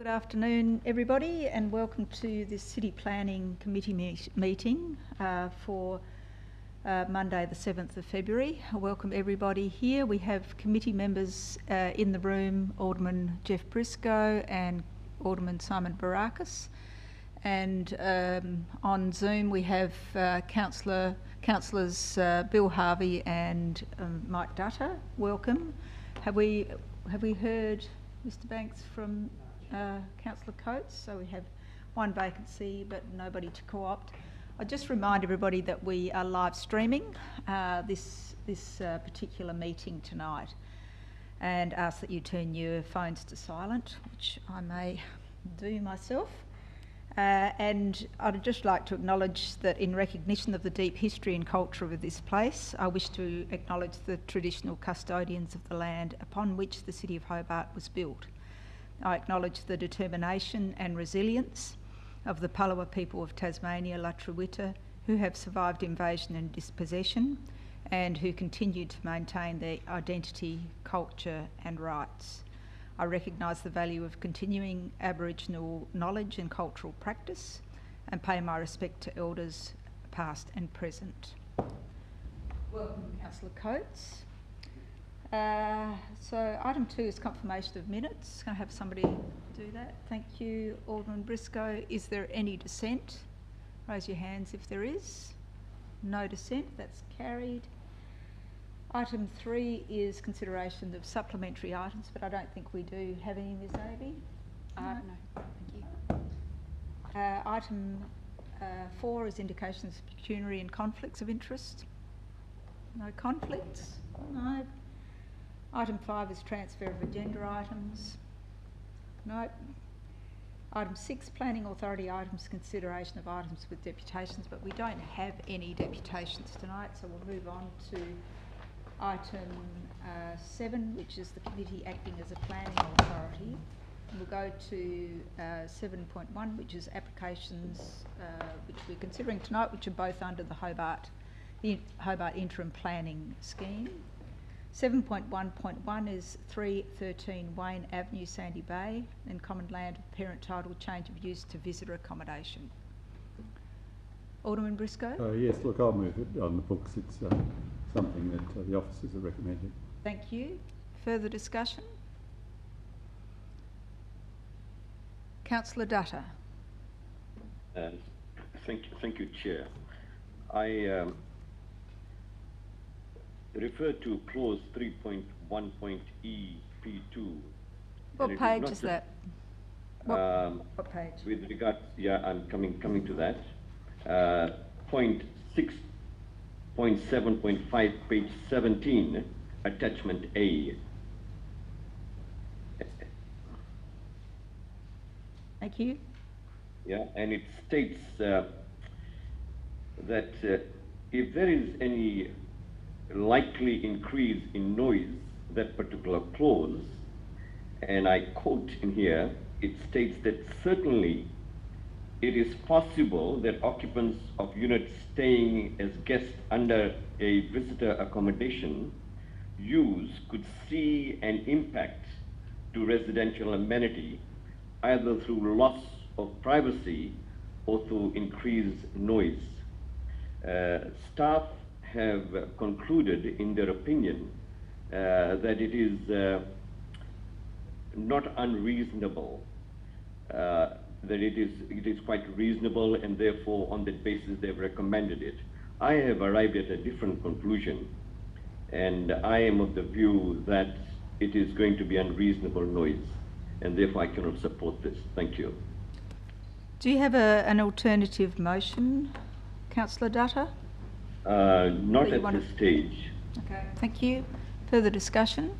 Good afternoon, everybody, and welcome to this City Planning Committee meeting for Monday the 7th of February. I welcome everybody here. We have committee members in the room, Alderman Jeff Briscoe and Alderman Simon Barakis. And on Zoom we have Councillors Bill Harvey and Mike Dutta. Welcome. Have we heard Mr Banks from Councillor Coates? So we have one vacancy but nobody to co-opt. I just remind everybody that we are live streaming this particular meeting tonight, and ask that you turn your phones to silent, which I may do myself. And I'd just like to acknowledge that in recognition of the deep history and culture of this place, I wish to acknowledge the traditional custodians of the land upon which the City of Hobart was built. I acknowledge the determination and resilience of the Palawa people of Tasmania, Lutruwita, who have survived invasion and dispossession and who continue to maintain their identity, culture and rights. I recognise the value of continuing Aboriginal knowledge and cultural practice and pay my respect to elders past and present. Welcome, Councillor Coates. So item 2 is confirmation of minutes. Can I have somebody do that? Thank you, Alderman Briscoe. Is there any dissent? Raise your hands if there is. No dissent, that's carried. Item 3 is consideration of supplementary items, but I don't think we do have any, Ms Avey. No, thank you. Item 4 is indications of pecuniary and conflicts of interest. No conflicts? No. Item 5 is transfer of agenda items. No. Item 6, planning authority items, consideration of items with deputations, but we don't have any deputations tonight, so we'll move on to item 7, which is the committee acting as a planning authority. And we'll go to 7.1, which is applications which we're considering tonight, which are both under the Hobart Interim Planning Scheme. 7.1.1 is 313 Wayne Avenue, Sandy Bay, and common land of parent title, change of use to visitor accommodation. Alderman Briscoe? Yes, look, I'll move it on the books. It's something that the officers have recommended. Thank you. Further discussion? Councillor Dutta. Thank you, Chair. I refer to clause 3.1.E.P2. What page is that? What page? With regards, yeah, I'm coming to that. Point 6.7.5, page 17, attachment A. Thank you. Yeah, and it states that if there is any likely increase in noise, that particular clause, and I quote in here, it states that certainly it is possible that occupants of units staying as guests under a visitor accommodation use could see an impact to residential amenity, either through loss of privacy or through increased noise. Staff have concluded in their opinion that it is not unreasonable, that it is quite reasonable, and therefore on that basis they've recommended it. I have arrived at a different conclusion, and I am of the view that it is going to be unreasonable noise, and therefore I cannot support this. Thank you. Do you have an alternative motion, Councillor Dutta? Not at this stage. Okay, thank you. Further discussion?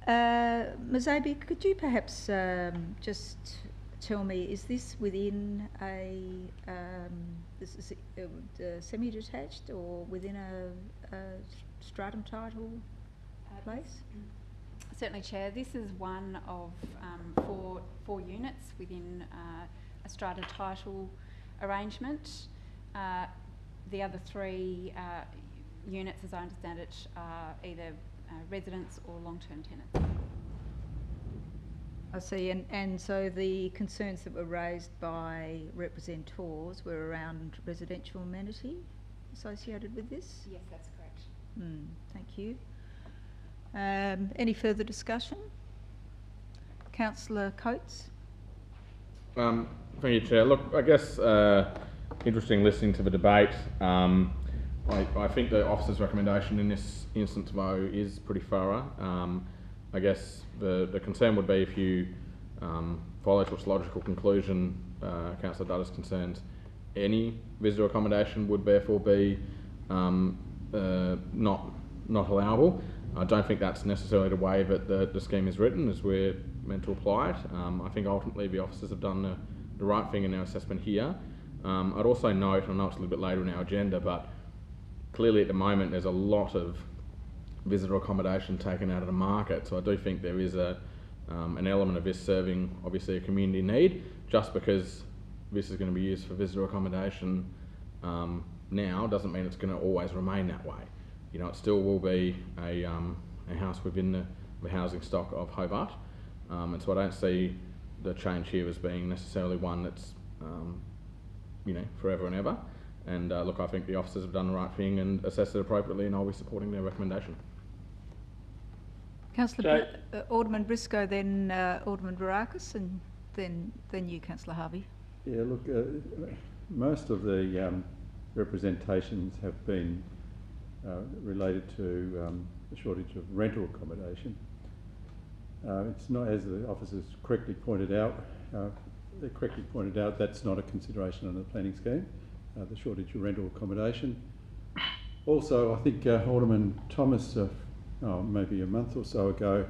Ms Abey, could you perhaps just tell me, is this within a semi-detached or within a stratum title place? Certainly, Chair. This is one of four units within a strata title arrangement. The other 3 units, as I understand it, are either residents or long-term tenants. I see, and so the concerns that were raised by representors were around residential amenity associated with this? Yes, that's correct. Thank you. Any further discussion? Councillor Coates? Thank you, Chair. Look, I guess interesting listening to the debate. I think the officer's recommendation in this instance, though, is pretty thorough. I guess the concern would be if you follow to its logical conclusion, Councillor Dutta's concerns, any visitor accommodation would therefore be not allowable. I don't think that's necessarily the way that the scheme is written, as we're meant to apply it. I think ultimately the officers have done the right thing in their assessment here. I'd also note, I know it's a little bit later in our agenda, but clearly at the moment there's a lot of visitor accommodation taken out of the market, so I do think there is an element of this serving obviously a community need. Just because this is going to be used for visitor accommodation now doesn't mean it's going to always remain that way. You know, it still will be a house within the housing stock of Hobart, and so I don't see the change here as being necessarily one that's you know, forever and ever. And look, I think the officers have done the right thing and assessed it appropriately, and I'll be supporting their recommendation. Councillor Alderman Briscoe, then Alderman Varakis, and then you, Councillor Harvey. Yeah, look, most of the representations have been related to the shortage of rental accommodation. It's not, as the officers correctly pointed out, that's not a consideration under the planning scheme, the shortage of rental accommodation. Also, I think Alderman Thomas, maybe a month or so ago,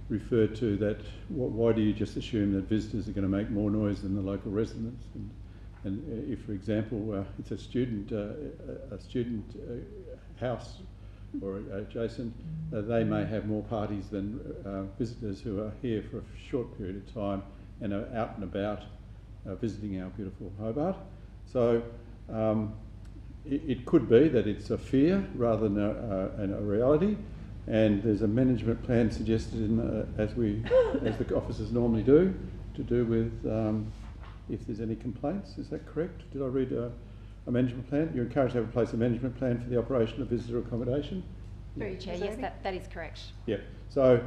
referred to that, why do you just assume that visitors are going to make more noise than the local residents? And if, for example, it's a student house or adjacent, they may have more parties than visitors who are here for a short period of time and are out and about visiting our beautiful Hobart. So it could be that it's a fear rather than a reality, and there's a management plan suggested as the officers normally do, to do with if there's any complaints. Is that correct? Did I read a management plan? You're encouraged to have in place a management plan for the operation of visitor accommodation? Through you, Chair, yes, that is correct. Yeah. So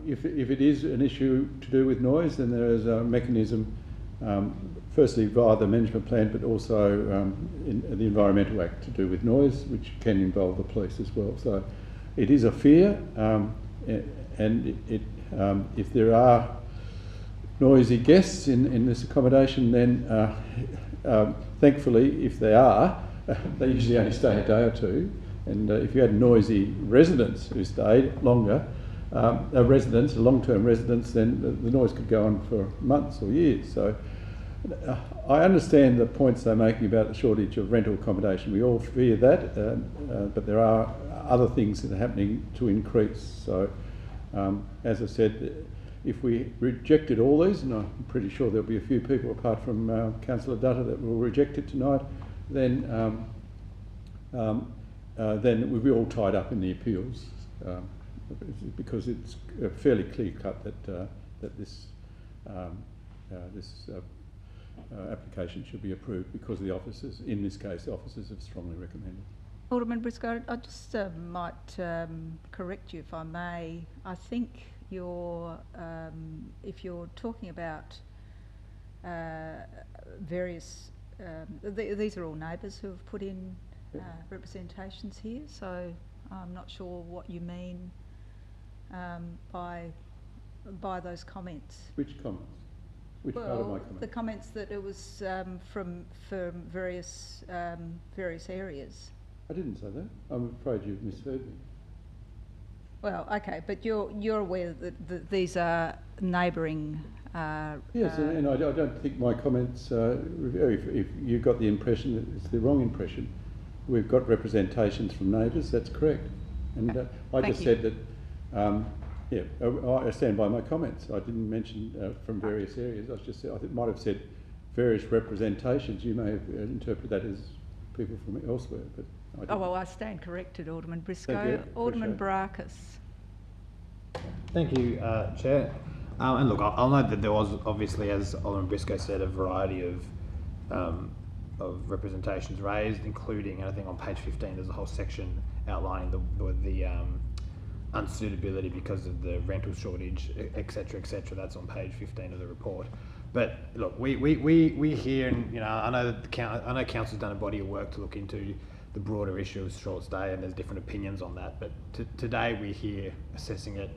if it is an issue to do with noise, then there is a mechanism, firstly via the management plan, but also in the Environmental Act to do with noise, which can involve the police as well. So it is a fear, and if there are noisy guests in this accommodation, then thankfully, if they are, they usually only stay a day or two. And if you had noisy residents who stayed longer, long-term residents, then the noise could go on for months or years. So I understand the points they're making about the shortage of rental accommodation. We all fear that, but there are other things that are happening to increase. So as I said, if we rejected all these, and I'm pretty sure there'll be a few people apart from Councillor Dutta that will reject it tonight, then we'll be all tied up in the appeals, because it's fairly clear cut that this application should be approved, because the officers, in this case, the officers have strongly recommended. Alderman Briscoe, I just might correct you if I may. I think if you're talking about various, these are all neighbours who have put in representations here, so I'm not sure what you mean by those comments. Which comments? Which part of my comments? The comments that it was from various areas. I didn't say that. I'm afraid you've misheard me. Well, okay, but you're aware that these are neighbouring. Yes, and I don't think my comments. If you got the impression that it's the wrong impression, we've got representations from neighbours. That's correct, and I just said that. Yeah, I stand by my comments. I didn't mention from various areas. I just said, I might have said various representations. You may have interpreted that as people from elsewhere, but Oh, well, I stand corrected, Alderman Briscoe. Thank you. Alderman Appreciate Barakis. Thank you, Chair. And look, I'll note that there was obviously, as Alderman Briscoe said, a variety of representations raised, including, and I think on page 15 there's a whole section outlining the unsuitability because of the rental shortage, etc., etc. That's on page 15 of the report. But look, we hear, and I know that I know council's done a body of work to look into the broader issue of short stay, and there's different opinions on that. But today we're here assessing it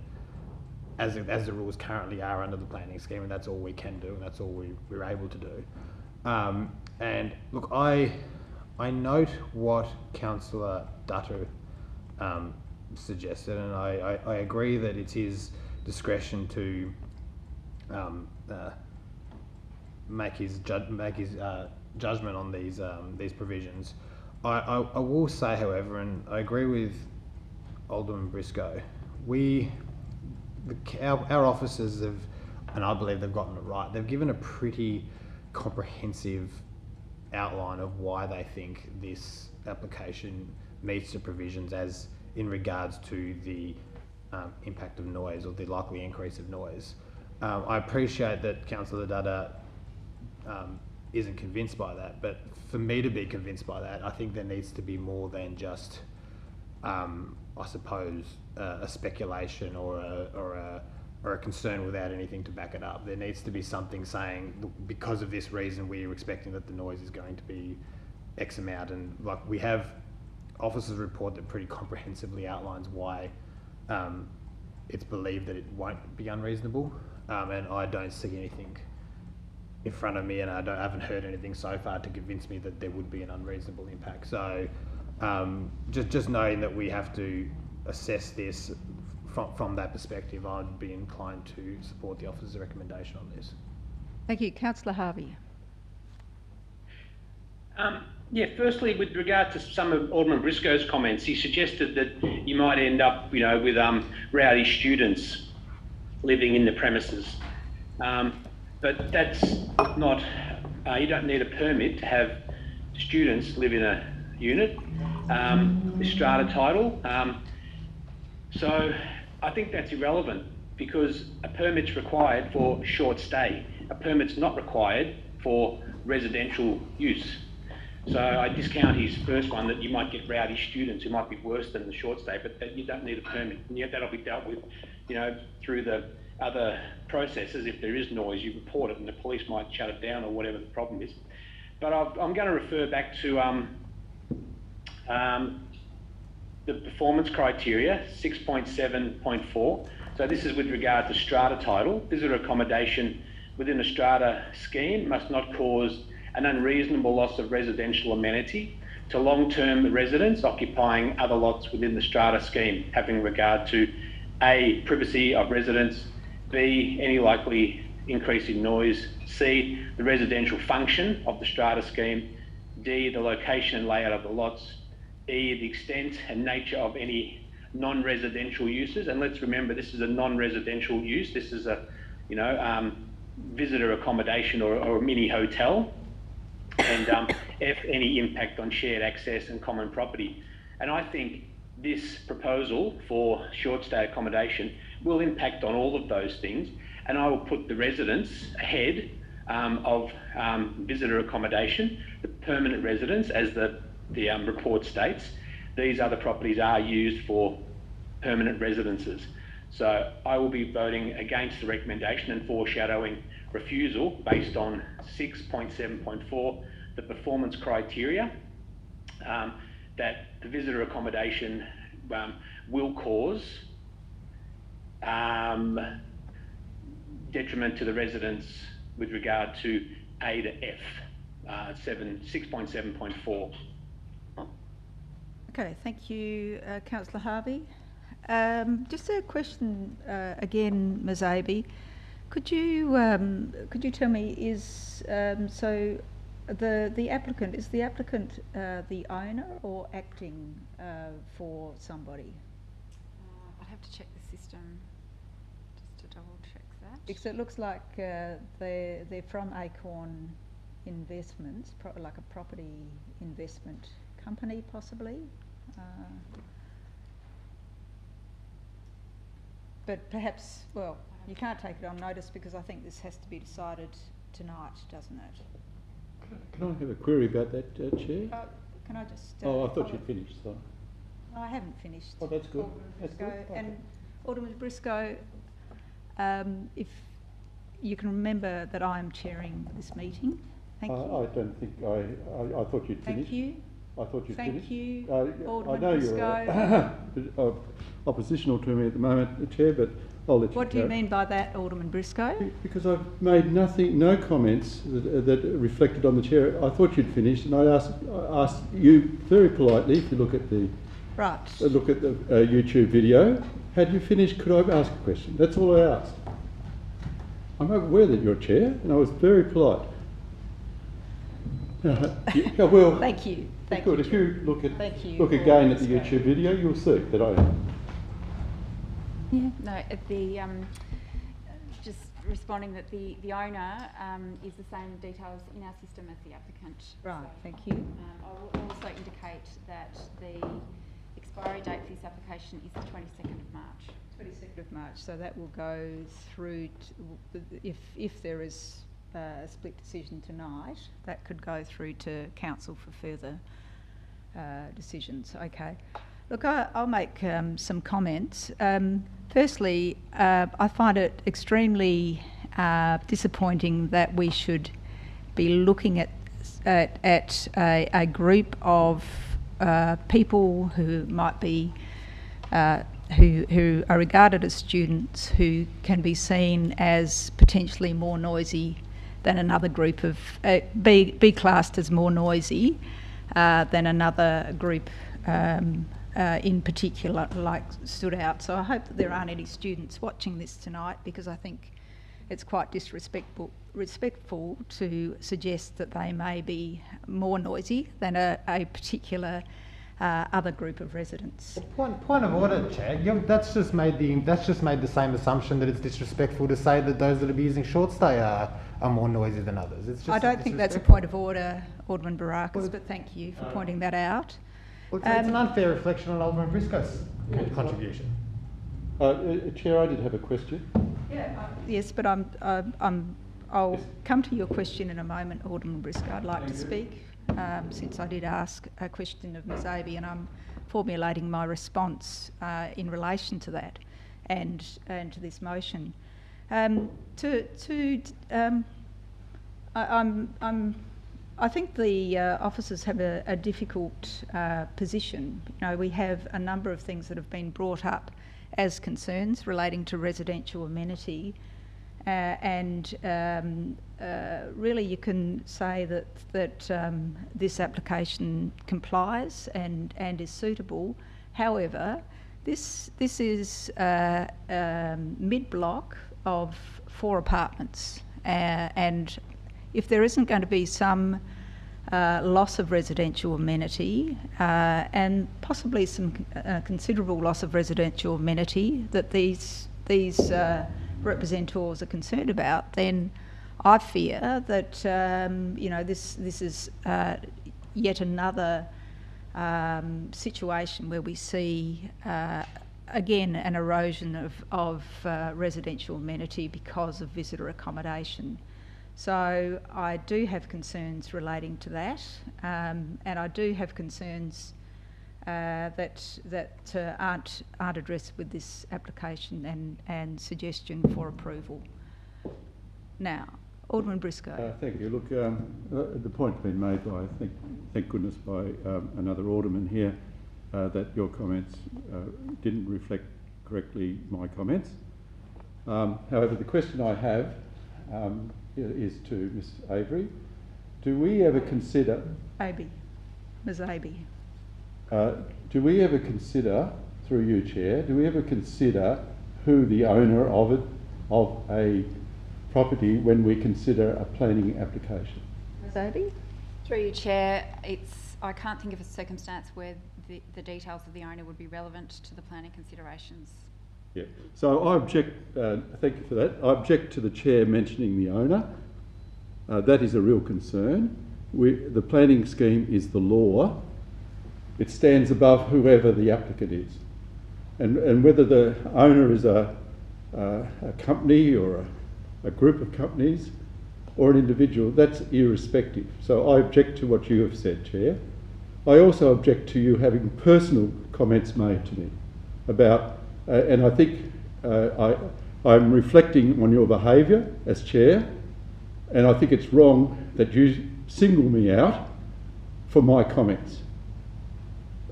as the rules currently are under the planning scheme, and that's all we can do, and that's all we're able to do. And look, I note what Councillor Dutton suggested, and I agree that it's his discretion to make his judgment on these provisions. I will say, however, and I agree with Alderman Briscoe, our officers have, and I believe they've gotten it right, they've given a pretty comprehensive outline of why they think this application meets the provisions as in regards to the impact of noise or the likely increase of noise. I appreciate that Councillor Dada isn't convinced by that, but for me to be convinced by that, I think there needs to be more than just, I suppose, a speculation or a concern without anything to back it up. There needs to be something saying, look, because of this reason, we're expecting that the noise is going to be X amount, and like we have officers' report that pretty comprehensively outlines why it's believed that it won't be unreasonable, and I don't see anything in front of me, and I haven't heard anything so far to convince me that there would be an unreasonable impact. So just knowing that we have to assess this from that perspective, I'd be inclined to support the officer's recommendation on this. Thank you. Councillor Harvey. Yeah, firstly, with regard to some of Alderman Briscoe's comments, he suggested that you might end up, with rowdy students living in the premises. But that's not, you don't need a permit to have students live in a unit, the strata title. So I think that's irrelevant because a permit's required for short stay. A permit's not required for residential use. So I discount his first one that you might get rowdy students who might be worse than the short stay, but that you don't need a permit. And yet that'll be dealt with, through the other processes. If there is noise, you report it and the police might shut it down or whatever the problem is. But I'm going to refer back to the performance criteria, 6.7.4. So this is with regard to strata title. Visitor accommodation within a strata scheme must not cause an unreasonable loss of residential amenity to long-term residents occupying other lots within the strata scheme, having regard to A, privacy of residents, B, any likely increase in noise, C, the residential function of the strata scheme, D, the location and layout of the lots, E, the extent and nature of any non-residential uses. And let's remember, this is a non-residential use. This is a, visitor accommodation or a mini hotel. And F, any impact on shared access and common property. And I think this proposal for short stay accommodation will impact on all of those things, and I will put the residents ahead of visitor accommodation, the permanent residents, as the report states. These other properties are used for permanent residences. So I will be voting against the recommendation and foreshadowing refusal based on 6.7.4, the performance criteria, that the visitor accommodation will cause detriment to the residents with regard to A to F, 6.7.4. Okay, thank you, Councillor Harvey. Just a question again, Ms. Abbey. Could you tell me, is so the applicant, is the applicant the owner or acting for somebody? I'd have to check the system just to double check that. Because it looks like they're from Acorn Investments, like a property investment company possibly. But perhaps, well, you can't take it on notice because I think this has to be decided tonight, doesn't it? Can I have a query about that, Chair? Can I just... I thought you'd finished, so. No, I haven't finished. Oh, that's good. Alderman That's Briscoe. good. Okay. And Alderman Briscoe, if you can remember that I am chairing this meeting. Thank you. I don't think I thought you'd finished. Thank you. I thought you'd finished. Thank you, I Alderman know you're oppositional to me at the moment, Chair, but I'll let you What do you carry. mean by that, Alderman Briscoe? Because I've made no comments that reflected on the Chair. I thought you'd finished, and I asked you very politely, if you look at the Right. YouTube video, had you finished, could I ask a question? That's all I asked. I'm aware that you're Chair, and I was very polite. Yeah, well, Thank you. Thank good. you. If you look Alderman again at the Briscoe. YouTube video, you'll see that I am. Yeah, no, at the, just responding that the owner is the same details in our system as the applicant. Right, So, thank you. I will also indicate that the expiry date for this application is the 22nd of March. 22nd of March, so that will go through, if there is a split decision tonight, that could go through to council for further decisions. Okay. Look, I'll make some comments. Firstly, I find it extremely disappointing that we should be looking at a group of people who might be who are regarded as students who can be seen as potentially more noisy than another group of be classed as more noisy than another group in particular, like stood out. So I hope that there aren't any students watching this tonight, because I think it's quite disrespectful to suggest that they may be more noisy than a particular other group of residents. Point of order, Chair. That's just made the same assumption that it's disrespectful to say that those that are using short stay are more noisy than others. It's just I don't think that's a disrespectful. point of order, Alderman Barakis, but thank you for pointing that out. Well, it's an unfair reflection on Alderman Briscoe's contribution. Chair, I did have a question. Yes, but I'll come to your question in a moment, Alderman Briscoe. I'd like to speak, since I did ask a question of Ms Abbey, and I'm formulating my response in relation to that and to this motion. I think the officers have a difficult position. You know, we have a number of things that have been brought up as concerns relating to residential amenity, and really you can say that this application complies and is suitable. However, this is mid-block of 4 apartments, and if there isn't going to be some loss of residential amenity and possibly some considerable loss of residential amenity that these representatives are concerned about, then I fear that you know, this is yet another situation where we see again an erosion of residential amenity because of visitor accommodation. So I do have concerns relating to that, and I do have concerns that aren't addressed with this application and suggestion for approval. Now, Alderman Briscoe. Thank you. Look, the point's been made by, thank goodness, by another alderman here, that your comments didn't reflect correctly my comments. However, the question I have is to Ms Avery. Do we ever consider... Ms Abbey. Do we ever consider, through you, Chair, do we ever consider who the owner of a property when we consider a planning application? Ms Abbey? Through you, Chair, I can't think of a circumstance where the details of the owner would be relevant to the planning considerations. Yeah, so I object, thank you for that. I object to the Chair mentioning the owner. That is a real concern. The planning scheme is the law, it stands above whoever the applicant is. And whether the owner is a company or a group of companies or an individual, that's irrespective. So I object to what you have said, Chair. I also object to you having personal comments made to me about, and I think I'm reflecting on your behaviour as Chair, and I think it's wrong that you single me out for my comments.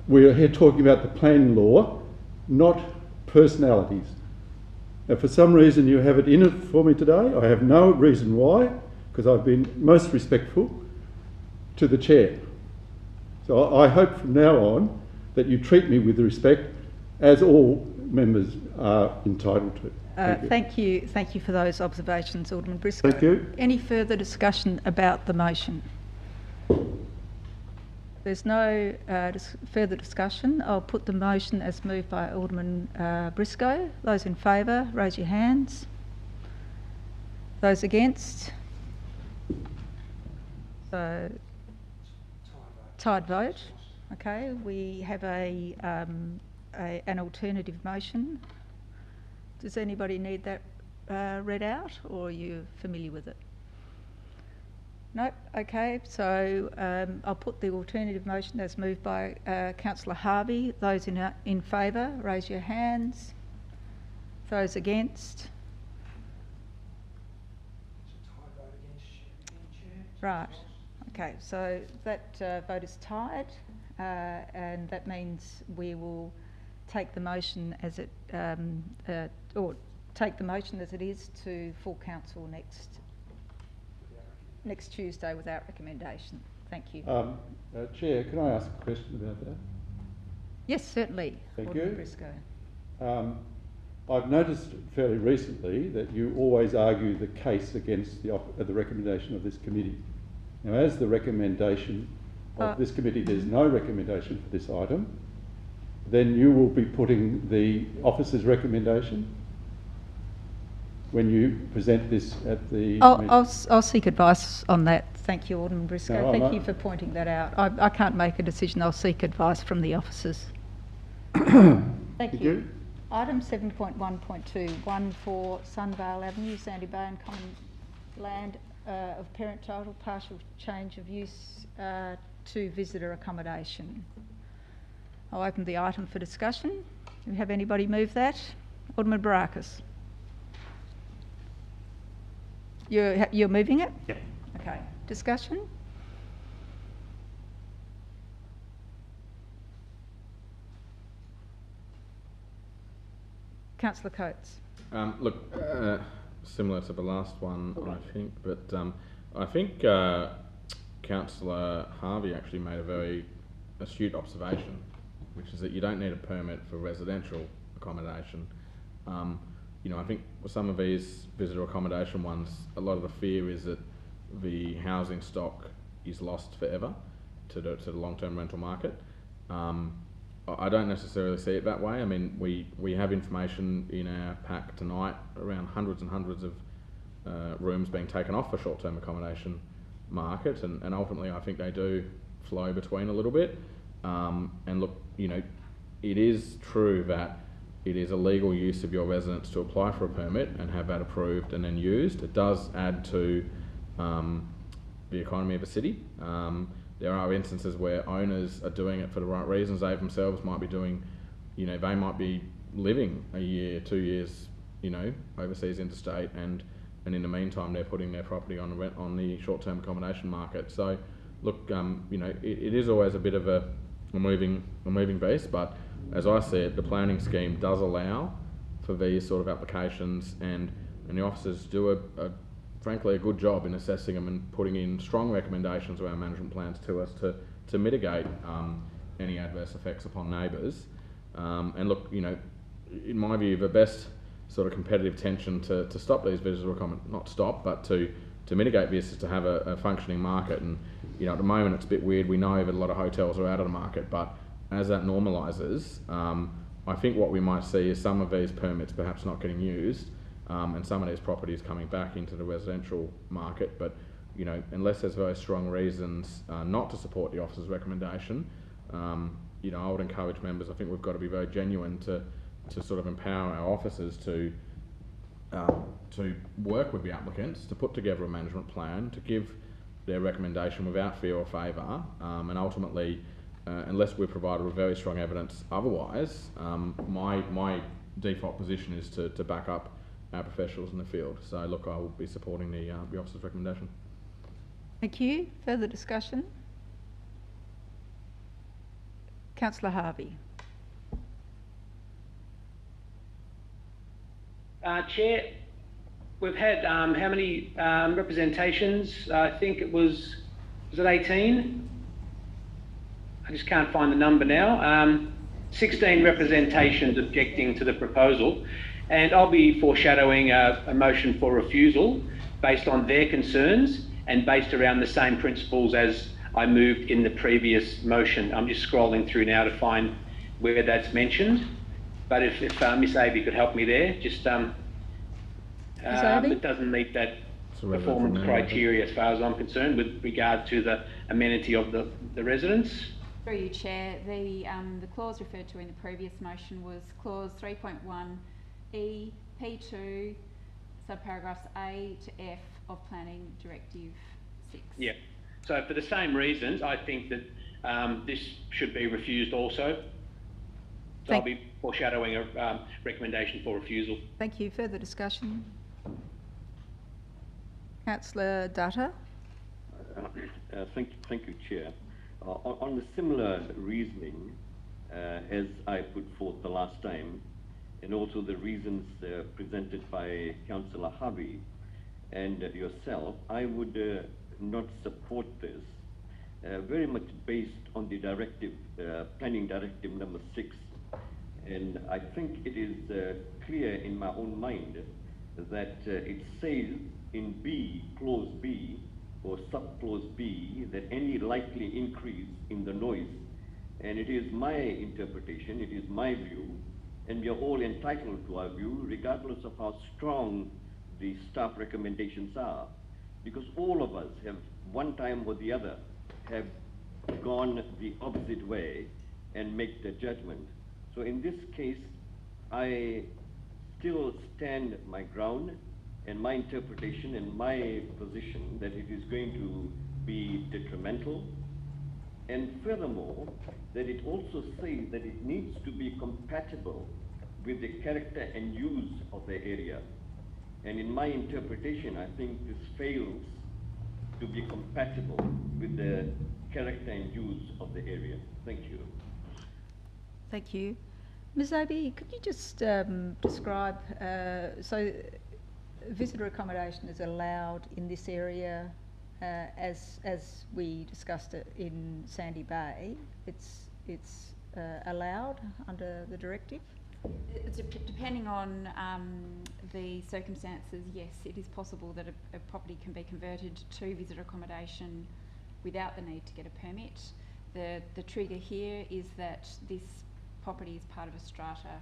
We're here talking about the planning law, not personalities. Now, for some reason you have it in it for me today. I have no reason why, because I've been most respectful to the Chair. So I hope from now on that you treat me with respect, as all members are entitled to. Thank you for those observations, Alderman Briscoe. Thank you. Any further discussion about the motion? There's no further discussion. I'll put the motion as moved by Alderman Briscoe. Those in favour, raise your hands. Those against? So, tied vote. Okay, we have an alternative motion. Does anybody need that read out, or are you familiar with it? Nope. Okay, so I'll put the alternative motion as moved by Councillor Harvey. Those in favour, raise your hands. Those against? Right. Okay, so that vote is tied, and that means we will take the motion as it, or take the motion as it is to full council next Tuesday without recommendation. Thank you. Chair, can I ask a question about that? Yes, certainly. Thank Alderman you. Briscoe. I've noticed fairly recently that you always argue the case against the recommendation of this committee. Now, as the recommendation of this committee, there's no recommendation for this item, then you will be putting the officer's recommendation when you present this at the meeting. I'll seek advice on that. Thank you, Alderman Briscoe. No, Thank you for pointing that out. I can't make a decision. I'll seek advice from the officers. Thank you. Item 7.1.2, 1 Sunvale Avenue, Sandy Bay and Common Land of parent title, partial change of use to visitor accommodation. I'll open the item for discussion. Do we have anybody move that? Alderman Barakis. You're moving it? Yep. Okay. Discussion? Councillor Coates. Look, similar to the last one, I think, but I think Councillor Harvey actually made a very astute observation, which is that you don't need a permit for residential accommodation. You know, I think with some of these visitor accommodation ones, a lot of the fear is that the housing stock is lost forever to the long-term rental market. I don't necessarily see it that way. I mean, we have information in our pack tonight around hundreds and hundreds of rooms being taken off the short-term accommodation market, and ultimately I think they do flow between a little bit. And look, you know, it is true that it is a legal use of your residence to apply for a permit and have that approved and then used. It does add to the economy of a city. There are instances where owners are doing it for the right reasons. They themselves might be doing, you know, they might be living a year, 2 years, you know, overseas interstate, and in the meantime they're putting their property on rent on the short-term accommodation market. So, look, you know, it is always a bit of a moving beast, but as I see it, the planning scheme does allow for these sort of applications, and the officers do frankly a good job in assessing them and putting in strong recommendations of our management plans to us to mitigate any adverse effects upon neighbours. And look, you know, in my view, the best sort of competitive tension to stop these visitor not stop, but to mitigate this is to have a functioning market. And you know, at the moment it's a bit weird. We know that a lot of hotels are out of the market, but as that normalises, I think what we might see is some of these permits perhaps not getting used, and some of these properties coming back into the residential market. But you know, unless there's very strong reasons not to support the officer's recommendation, I would encourage members. I think we've got to be very genuine to sort of empower our officers to work with the applicants, to put together a management plan, to give their recommendation without fear or favour, and ultimately, unless we're provided with very strong evidence otherwise, my default position is to back up our professionals in the field. So look, I will be supporting the officer's recommendation. Thank you. Further discussion? Councillor Harvey. Chair, we've had how many representations? I think it was it 18? I just can't find the number now. 16 representations objecting to the proposal, and I'll be foreshadowing a motion for refusal based on their concerns and based around the same principles as I moved in the previous motion. I'm just scrolling through now to find where that's mentioned. But if Miss Abbey could help me there, just it doesn't meet that performance criteria as far as I'm concerned with regard to the amenity of the residents. Through you, Chair, the clause referred to in the previous motion was clause 3.1E, P2, subparagraphs A to F of Planning Directive 6. Yeah. So for the same reasons, I think that this should be refused also. So I'll be foreshadowing a recommendation for refusal. Thank you. Further discussion? Councillor Dutta. Thank you, Chair. On the similar reasoning as I put forth the last time, and also the reasons presented by Councillor Harvey and yourself, I would not support this, very much based on the directive, Planning Directive number 6. And I think it is clear in my own mind that it says in B, clause B, or subclause B, that any likely increase in the noise, and it is my interpretation, it is my view, and we are all entitled to our view, regardless of how strong the staff recommendations are, because all of us have, one time or the other, have gone the opposite way and make the judgment. So in this case, I still stand my ground and my interpretation and my position that it is going to be detrimental, and furthermore, that it also says that it needs to be compatible with the character and use of the area. And in my interpretation, I think this fails to be compatible with the character and use of the area. Thank you. Thank you. Ms Abbey, could you just describe, so visitor accommodation is allowed in this area as we discussed it in Sandy Bay, it's allowed under the directive? Depending on the circumstances, yes, it is possible that a property can be converted to visitor accommodation without the need to get a permit. The trigger here is that this property is part of a strata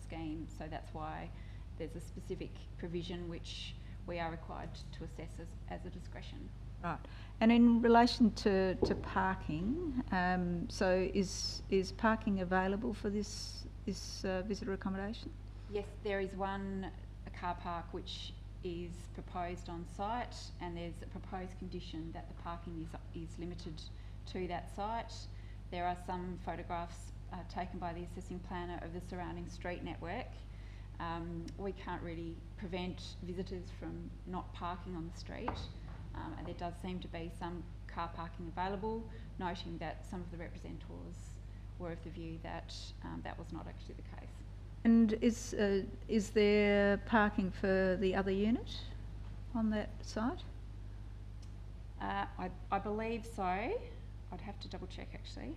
scheme, so that's why there's a specific provision which we are required to assess as a discretion. Right. And in relation to parking, so is parking available for this visitor accommodation? Yes, there is a car park which is proposed on site, and there's a proposed condition that the parking is limited to that site. There are some photographs taken by the assessing planner of the surrounding street network. We can't really prevent visitors from not parking on the street, and there does seem to be some car parking available, noting that some of the representatives were of the view that that was not actually the case. And is there parking for the other unit on that site? I believe so. I'd have to double check actually.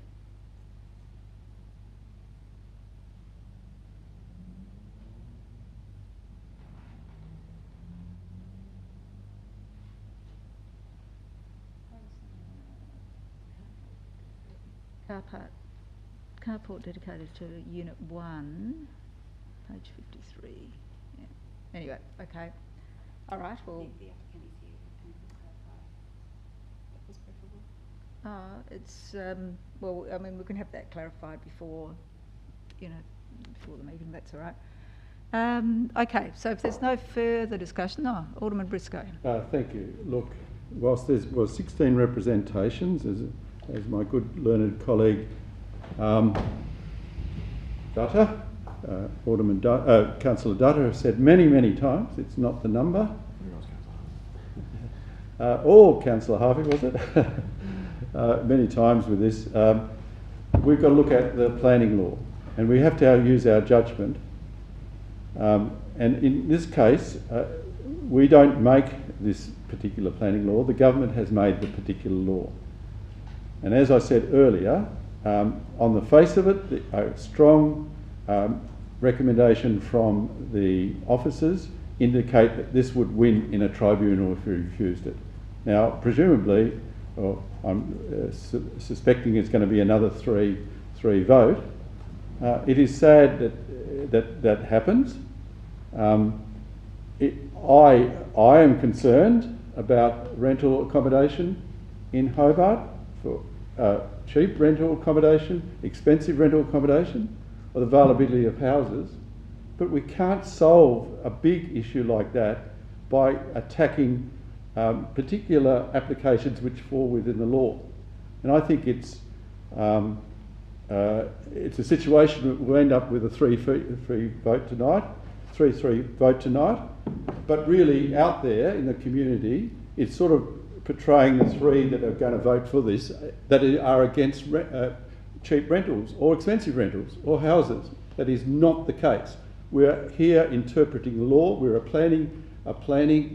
Carport dedicated to Unit 1, page 53. Yeah. Anyway, okay. All right, well... The applicant is here and the car park. That was preferable. It's, well, I mean, we can have that clarified before, you know, before the meeting, that's all right. Okay, so if there's no further discussion, Alderman Briscoe. Thank you. Look, whilst there was 16 representations, as my good learned colleague Dutta, Councillor Dutta has said many times, it's not the number. Or Councillor Harvey, was it? Many times with this. We've got to look at the planning law, and we have to use our judgment. And in this case, we don't make this particular planning law. The government has made the particular law. And as I said earlier, on the face of it, a strong recommendation from the officers indicate that this would win in a tribunal if we refused it. Now, presumably, or I'm suspecting it's going to be another three vote. It is sad that happens. I am concerned about rental accommodation in Hobart, for cheap rental accommodation, expensive rental accommodation, or the availability of houses. But we can't solve a big issue like that by attacking particular applications which fall within the law. And I think it's a situation that we'll end up with a 3-3 vote tonight, 3-3 vote tonight. But really, out there in the community, it's sort of portraying the three that are going to vote for this that are against cheap rentals or expensive rentals or houses. That is not the case. We're here interpreting the law. We're a planning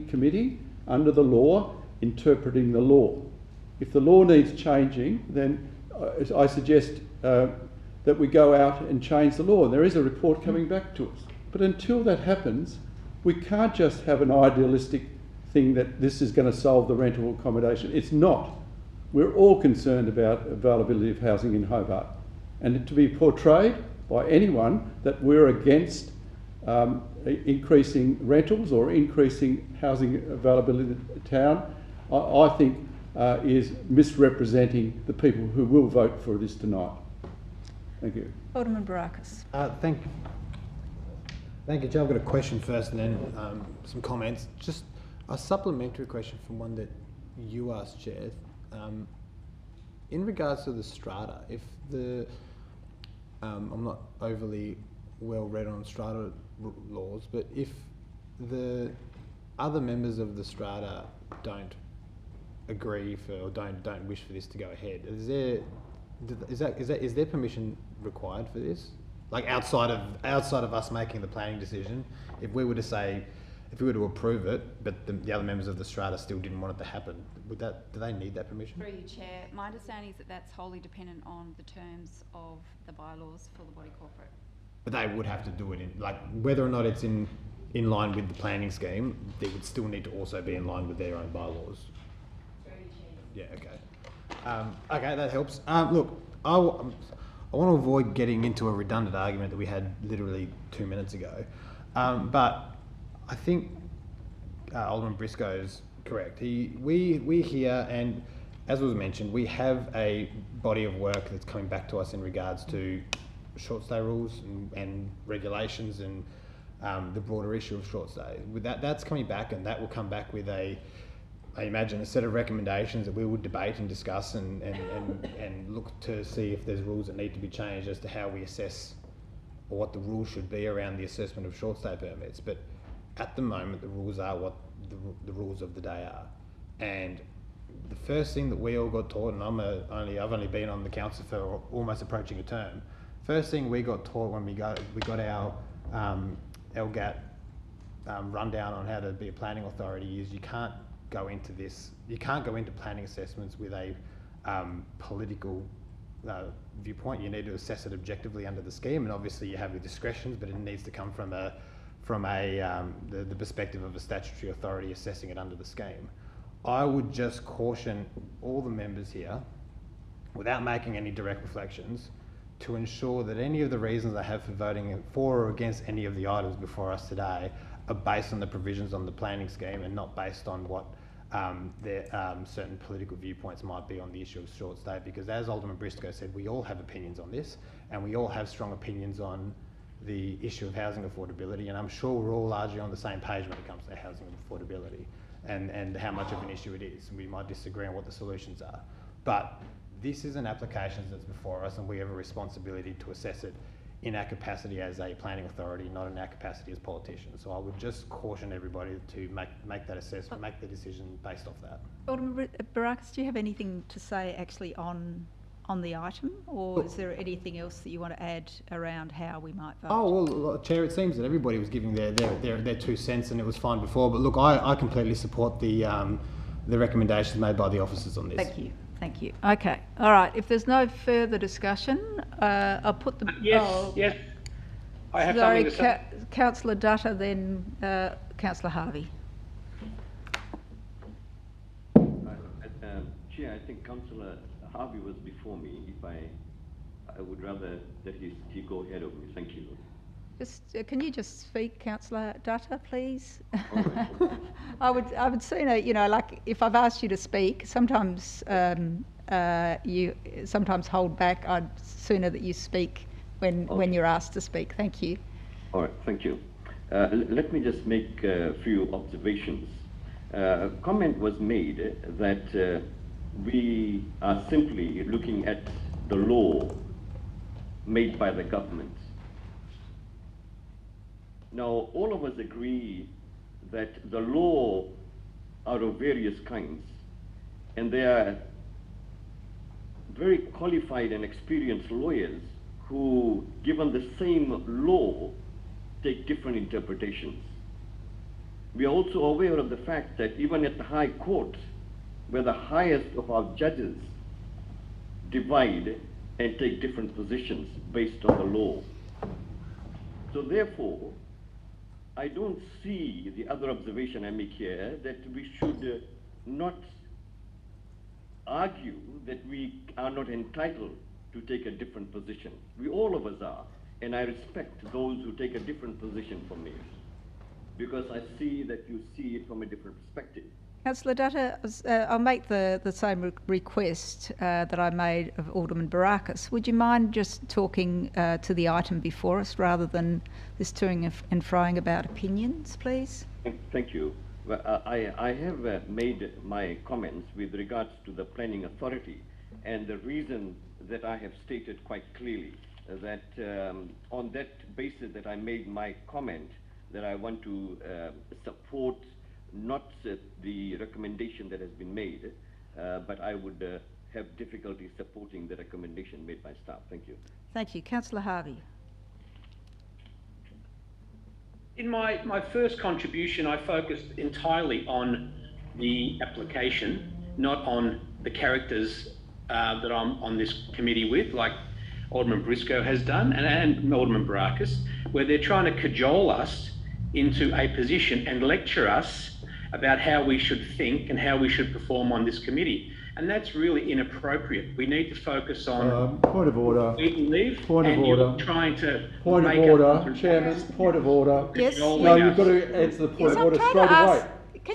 committee under the law, interpreting the law. If the law needs changing, then I suggest that we go out and change the law. And there is a report coming back to us. But until that happens, we can't just have an idealistic thing that this is going to solve the rental accommodation. It's not. We're all concerned about availability of housing in Hobart. And to be portrayed by anyone that we're against increasing rentals or increasing housing availability in the town, I think is misrepresenting the people who will vote for this tonight. Thank you. Alderman Barakis. Thank you, Chair. I've got a question first and then some comments. Just a supplementary question from one that you asked, Chair. In regards to the strata, if the I'm not overly well read on strata laws, but if the other members of the strata don't agree for or don't wish for this to go ahead, is there permission required for this? Like outside of us making the planning decision, if we were to approve it, but the other members of the strata still didn't want it to happen, do they need that permission? Through you, Chair. My understanding is that that's wholly dependent on the terms of the bylaws for the body corporate. But they would have to do it whether or not it's in line with the planning scheme, they would still need to also be in line with their own bylaws. Through you, Chair. Yeah, okay. Okay, that helps. Look, I want to avoid getting into a redundant argument that we had literally 2 minutes ago. But I think Alderman Briscoe is correct. We here, and as was mentioned, we have a body of work that's coming back to us in regards to short stay rules and regulations and the broader issue of short stay. With that's coming back, and that will come back with I imagine a set of recommendations that we would debate and discuss and look to see if there's rules that need to be changed as to how we assess or what the rules should be around the assessment of short stay permits. But at the moment, the rules are what the rules of the day are. And the first thing that we all got taught, and I've only been on the council for almost approaching a term. First thing we got taught when we got our LGAT rundown on how to be a planning authority is you can't go into planning assessments with a political viewpoint. You need to assess it objectively under the scheme, and obviously you have your discretions, but it needs to come from the perspective of a statutory authority assessing it under the scheme. I would just caution all the members here, without making any direct reflections, to ensure that any of the reasons they have for voting for or against any of the items before us today are based on the provisions on the planning scheme and not based on what certain political viewpoints might be on the issue of short stay, because as Alderman Briscoe said, we all have opinions on this, and we all have strong opinions on the issue of housing affordability, and I'm sure we're all largely on the same page when it comes to housing affordability and how much of an issue it is. We might disagree on what the solutions are, but this is an application that's before us, and we have a responsibility to assess it in our capacity as a planning authority, not in our capacity as politicians. So I would just caution everybody to make that assessment, make the decision based off that. Alderman Barakis, do you have anything to say actually on the item, or is there anything else that you want to add around how we might vote? Oh, well, Chair, it seems that everybody was giving their 2 cents, and it was fine before, but look, I completely support the recommendations made by the officers on this. Thank you. Thank you. Okay. All right. If there's no further discussion, I'll put the... Yes. I have something to say. Councillor Dutta, then Councillor Harvey. Chair, I think Councillor Harvey was before me. If I would rather that he go ahead of me. Thank you. Just can you just speak, Councillor Dutta, please? Right. I would sooner, you know, like if I've asked you to speak, sometimes you sometimes hold back. I'd sooner that you speak when you're asked to speak. Thank you. All right, thank you. Let me just make a few observations. Comment was made that we are simply looking at the law made by the government. Now, all of us agree that the law are of various kinds, and they are very qualified and experienced lawyers who, given the same law, take different interpretations. We are also aware of the fact that even at the High Court, where the highest of our judges divide and take different positions based on the law. So therefore, I don't see the other observation I make here, that we should not argue that we are not entitled to take a different position. We, all of us are, and I respect those who take a different position from me, because I see that you see it from a different perspective. Councillor Dutta, I'll make the same request that I made of Alderman Barakis. Would you mind just talking to the item before us rather than this toing and froing about opinions, please? Thank you. Well, I have made my comments with regards to the planning authority, and the reason that I have stated quite clearly that on that basis that I made my comment that I want to support not the recommendation that has been made, but I would have difficulty supporting the recommendation made by staff. Thank you. Thank you. Councillor Harvey. In my first contribution, I focused entirely on the application, not on the characters that I'm on this committee with, like Alderman Briscoe has done and Alderman Barakis, where they're trying to cajole us into a position and lecture us about how we should think and how we should perform on this committee. And that's really inappropriate. We need to focus on point of order. Point of order. Trying to point of order, Chairman. Point of order. Yes. No, you've got to answer the point of order straight away.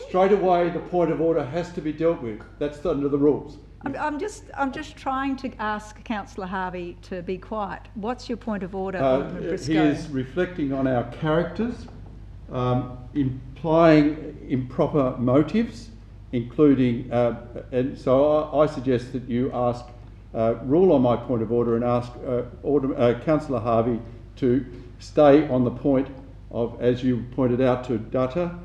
Straight away, the point of order has to be dealt with. That's under the rules. I'm just trying to ask Councillor Harvey to be quiet. What's your point of order, Alderman Briscoe? He is reflecting on our characters, implying improper motives, including, and so I suggest that you ask, rule on my point of order and ask Councillor Harvey to stay on the point of, as you pointed out to Dutta,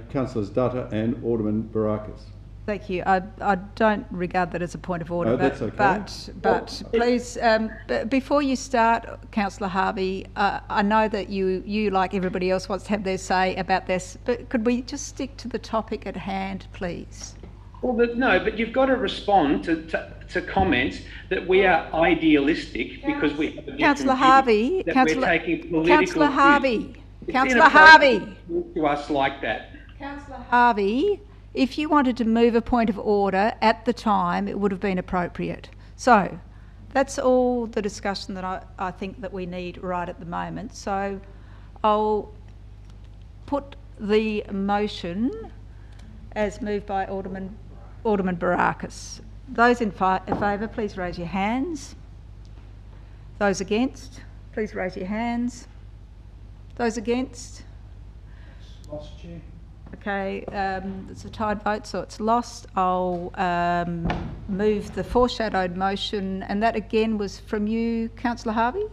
Councillors Dutta and Alderman Barakis. Thank you. I don't regard that as a point of order. No, that's okay. But please, before you start, Councillor Harvey, I know that you, like everybody else, wants to have their say about this, but could we just stick to the topic at hand, please? Well, no, but you've got to respond to comments that we are idealistic because we have a Councillor Harvey, Councillor Harvey, Councillor Harvey, to us like that. Councillor Harvey. If you wanted to move a point of order at the time, it would have been appropriate. So that's all the discussion that I think that we need right at the moment. So I'll put the motion as moved by Alderman Barakis. Those in favour, please raise your hands. Those against, please raise your hands. Those against? Lost, Chair. Okay, it's a tied vote, so it's lost. I'll move the foreshadowed motion, and that again was from you, Councillor Harvey?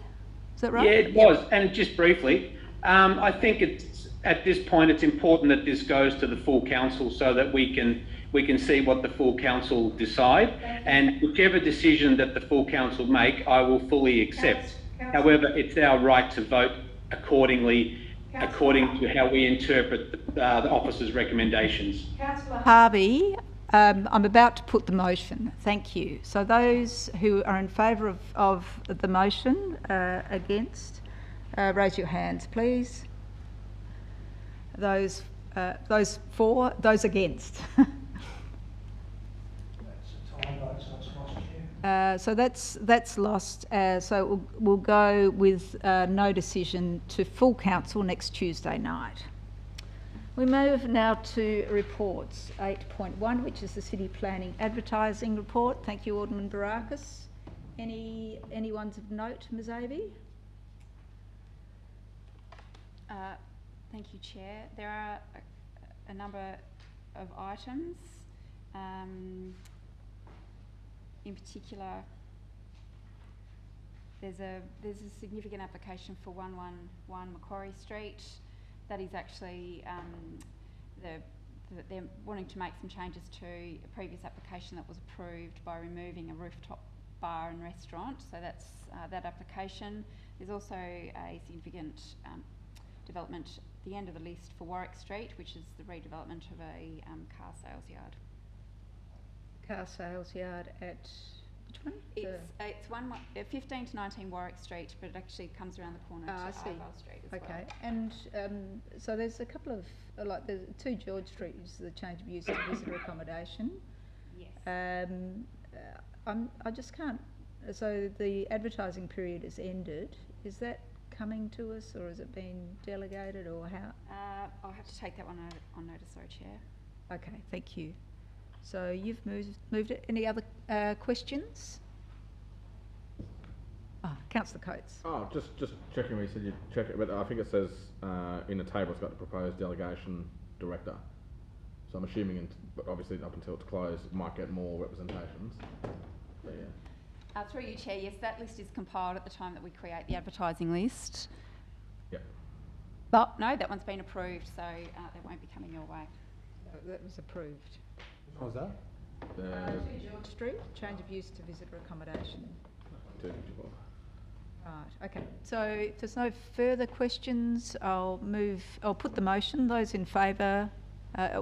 Is that right? Yeah, it was. And just briefly, I think it's at this point it's important that this goes to the full council so that we can see what the full council decide, and whichever decision that the full council make, I will fully accept. However, it's our right to vote accordingly, according to how we interpret the officer's recommendations. Councillor Harvey, I'm about to put the motion. Thank you. So those who are in favour of the motion, against, raise your hands, please. Those for, those against. That's a tie vote, so it's lost, Chair. So that's lost. So we'll go with no decision to full council next Tuesday night. We move now to reports. 8.1, which is the City Planning Advertising Report. Thank you, Alderman Barakis. Any ones of note, Ms Avey? Thank you, Chair. There are a number of items. In particular, there's a significant application for 111 Macquarie Street. That is actually they're wanting to make some changes to a previous application that was approved by removing a rooftop bar and restaurant. So that's that application. There's also a significant development at the end of the list for Warwick Street, which is the redevelopment of a car sales yard. Car sales yard at which one? It's 15 to 19 Warwick Street, but it actually comes around the corner to Argyle Street as well. Okay, and so there's a couple of there's 2 George Street, which is the change of use to visitor accommodation. Yes. I just can't. So the advertising period has ended. Is that coming to us, or has it been delegated, or how? I'll have to take that one on notice, sorry, Chair. Okay, thank you. So you've moved it. Any other questions? Councillor Coates. Oh, just checking. We said you'd check it, but I think it says in the table it's got the proposed delegation director. So I'm assuming, but obviously up until it's closed, it might get more representations. So, yeah. Through you, Chair, yes, that list is compiled at the time that we create the advertising list. Yep. But no, that one's been approved, so that won't be coming your way. That was approved. What was that? 2 George Street, change of use to visitor accommodation. 254. Right, okay. So if there's no further questions, I'll put the motion. Those in favour,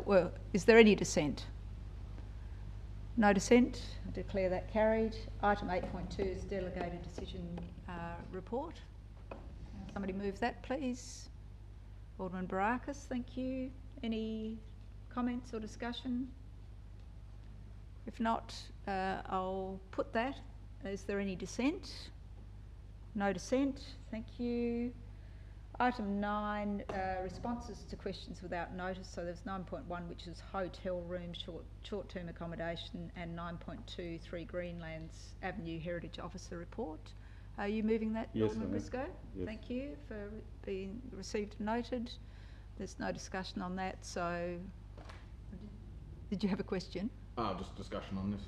well, is there any dissent? No dissent. I declare that carried. Item 8.2 is delegated decision report. Somebody move that, please. Alderman Barakis, thank you. Any comments or discussion? If not, I'll put that. Is there any dissent? No dissent. Thank you. Item 9, responses to questions without notice. So there's 9.1, which is hotel room short-term accommodation, and 9.2, 3 Greenlands Avenue Heritage Officer report. Are you moving that, Yes, Alderman Briscoe? Yes. Thank you for being received and noted. There's no discussion on that. So, did you have a question? Just discussion on this.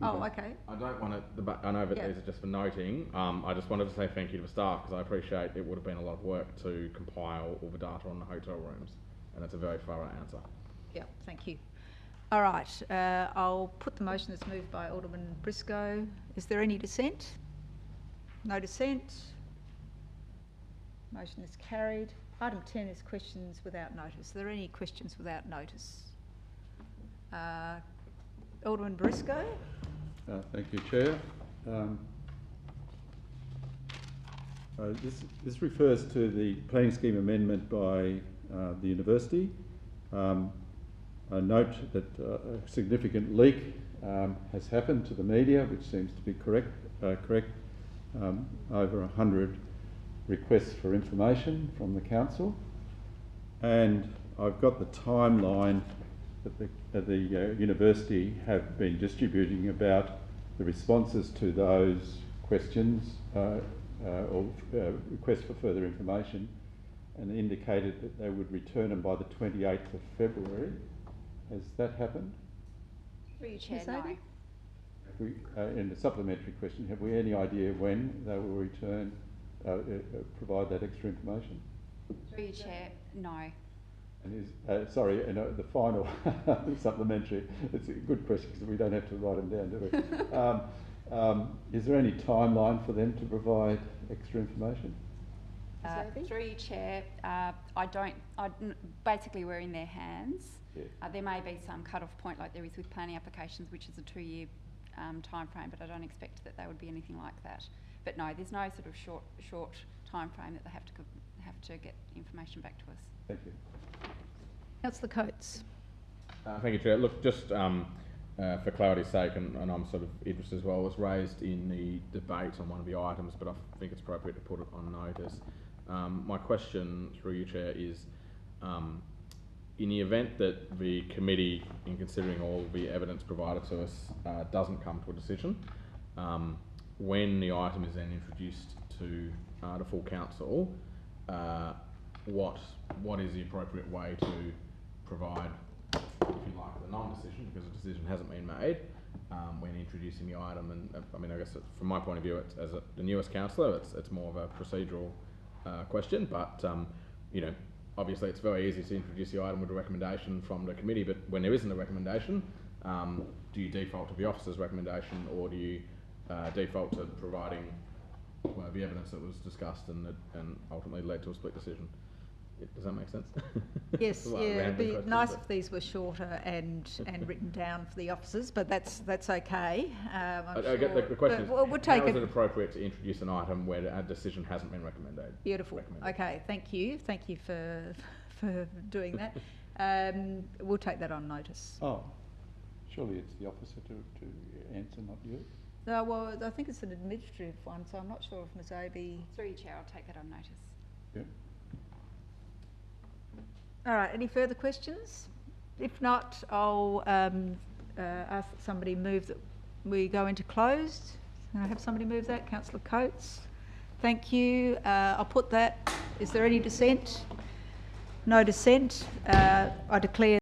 Oh, okay. I don't want to. I know that these are just for noting. I just wanted to say thank you to the staff, because I appreciate it would have been a lot of work to compile all the data on the hotel rooms, and it's a very thorough answer. Yeah, thank you. All right, I'll put the motion that's moved by Alderman Briscoe. Is there any dissent? No dissent. Motion is carried. Item 10 is questions without notice. Are there any questions without notice? Alderman Briscoe. Thank you, Chair. This refers to the planning scheme amendment by the university. I note that a significant leak has happened to the media, which seems to be correct. Over 100 requests for information from the council, and I've got the timeline that the university have been distributing about the responses to those questions or requests for further information, and indicated that they would return them by the 28th of February. Has that happened? Through you, Chair, Ms. no. Amy? In the supplementary question, have we any idea when they will return, provide that extra information? Through you, Chair, no. And is, sorry, and the final supplementary, it's a good question because we don't have to write them down, do we? Is there any timeline for them to provide extra information? Through you, Chair, basically we're in their hands. Yeah. There may be some cut-off point like there is with planning applications, which is a 2-year time frame, but I don't expect that would be anything like that. But no, there's no sort of short time frame that they have to get information back to us. Thank you. Councillor Coates. Thank you, Chair. Look, just for clarity's sake, and I'm sort of interested as well, it was raised in the debate on one of the items, but I think it's appropriate to put it on notice. My question through you, Chair, is in the event that the committee, in considering all the evidence provided to us, doesn't come to a decision, when the item is then introduced to the full council, what is the appropriate way to provide, if you like, the non-decision, because a decision hasn't been made when introducing the item? And I mean, I guess from my point of view, as the newest councillor, it's more of a procedural question, but you know, obviously it's very easy to introduce the item with a recommendation from the committee, but when there isn't a recommendation, do you default to the officer's recommendation, or do you default to providing the evidence that was discussed and ultimately led to a split decision? Does that make sense? Yes, Well, yeah, it'd be question, nice but- if these were shorter and written down for the officers, but that's okay. I'm I get sure. the question But we'll take how is it. it appropriate to introduce an item where a decision hasn't been recommended? Beautiful. Okay, thank you for doing that. We'll take that on notice. Oh, surely it's the officer to answer, not you. Well, I think it's an administrative one, so I'm not sure if Ms. Abbey... Through you, Chair, I'll take that on notice. Yeah. All right, any further questions? If not, I'll ask that somebody move that we go into closed. Can I have somebody move that? Councillor Coates. Thank you. I'll put that. Is there any dissent? No dissent. I declare